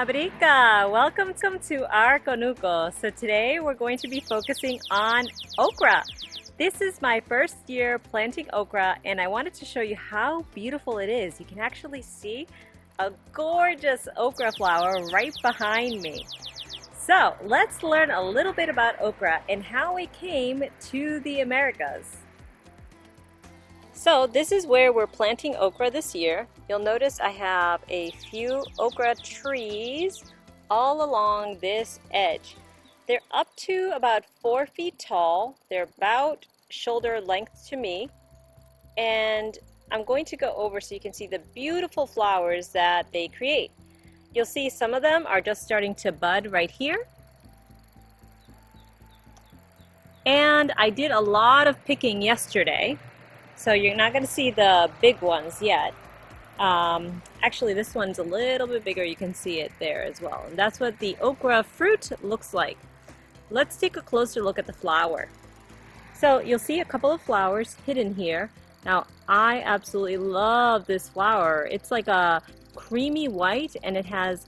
Abrika! Welcome to our Conuco. So today we're going to be focusing on okra. This is my first year planting okra and I wanted to show you how beautiful it is. You can actually see a gorgeous okra flower right behind me. So let's learn a little bit about okra and how it came to the Americas. So this is where we're planting okra this year. You'll notice I have a few okra trees all along this edge. They're up to about 4 feet tall. They're about shoulder length to me. And I'm going to go over so you can see the beautiful flowers that they create. You'll see some of them are just starting to bud right here. And I did a lot of picking yesterday. So you're not going to see the big ones yet. Actually, this one's a little bit bigger. You can see it there as well. And that's what the okra fruit looks like. Let's take a closer look at the flower. So you'll see a couple of flowers hidden here. Now, I absolutely love this flower. It's like a creamy white and it has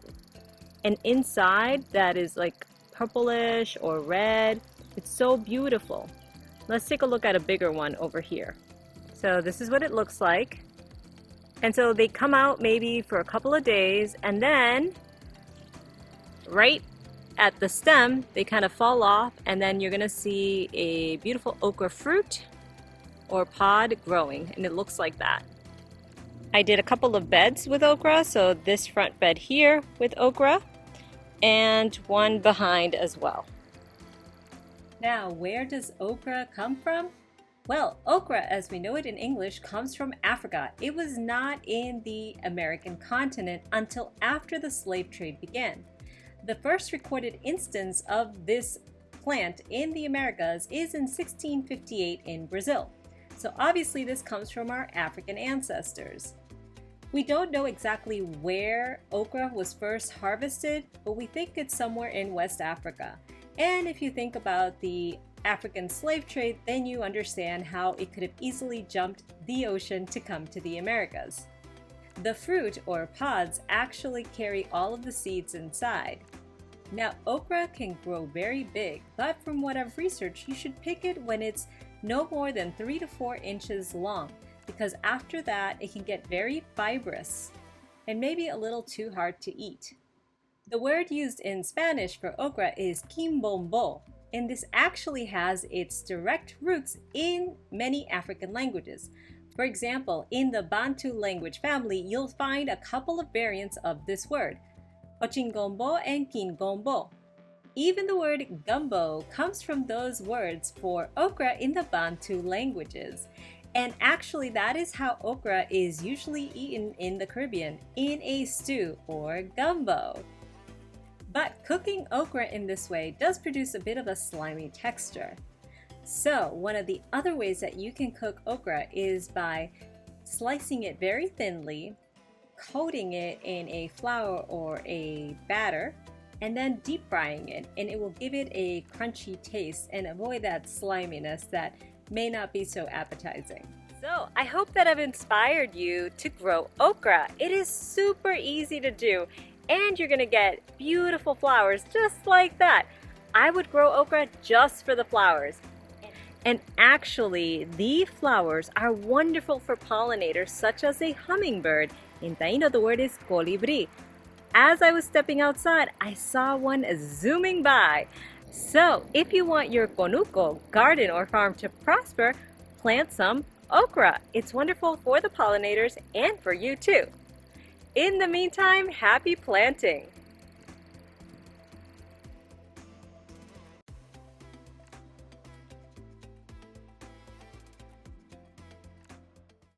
an inside that is like purplish or red. It's so beautiful. Let's take a look at a bigger one over here. So this is what it looks like. And so they come out maybe for a couple of days and then right at the stem they kind of fall off and then you're gonna see a beautiful okra fruit or pod growing, and it looks like that. I did a couple of beds with okra, so this front bed here with okra and one behind as well. Now, where does okra come from? Well, okra, as we know it in English, comes from Africa. It was not in the American continent until after the slave trade began. The first recorded instance of this plant in the Americas is in 1658 in Brazil. So obviously this comes from our African ancestors. We don't know exactly where okra was first harvested, but we think it's somewhere in West Africa. And if you think about the African slave trade, then you understand how it could have easily jumped the ocean to come to the Americas. The fruit or pods actually carry all of the seeds inside. Now, okra can grow very big, but from what I've researched, you should pick it when it's no more than 3 to 4 inches long, because after that it can get very fibrous and maybe a little too hard to eat. The word used in Spanish for okra is quimbombo. And this actually has its direct roots in many African languages. For example, in the Bantu language family, you'll find a couple of variants of this word, ochingombo and kingombo. Even the word gumbo comes from those words for okra in the Bantu languages. And actually, that is how okra is usually eaten in the Caribbean, in a stew or gumbo. But cooking okra in this way does produce a bit of a slimy texture. So one of the other ways that you can cook okra is by slicing it very thinly, coating it in a flour or a batter, and then deep frying it, and it will give it a crunchy taste and avoid that sliminess that may not be so appetizing. So I hope that I've inspired you to grow okra. It is super easy to do. And you're gonna get beautiful flowers just like that. I would grow okra just for the flowers. And actually, the flowers are wonderful for pollinators such as a hummingbird. In Taino, the word is colibri. As I was stepping outside, I saw one zooming by. So if you want your conuco garden or farm to prosper, plant some okra. It's wonderful for the pollinators and for you too. In the meantime, happy planting!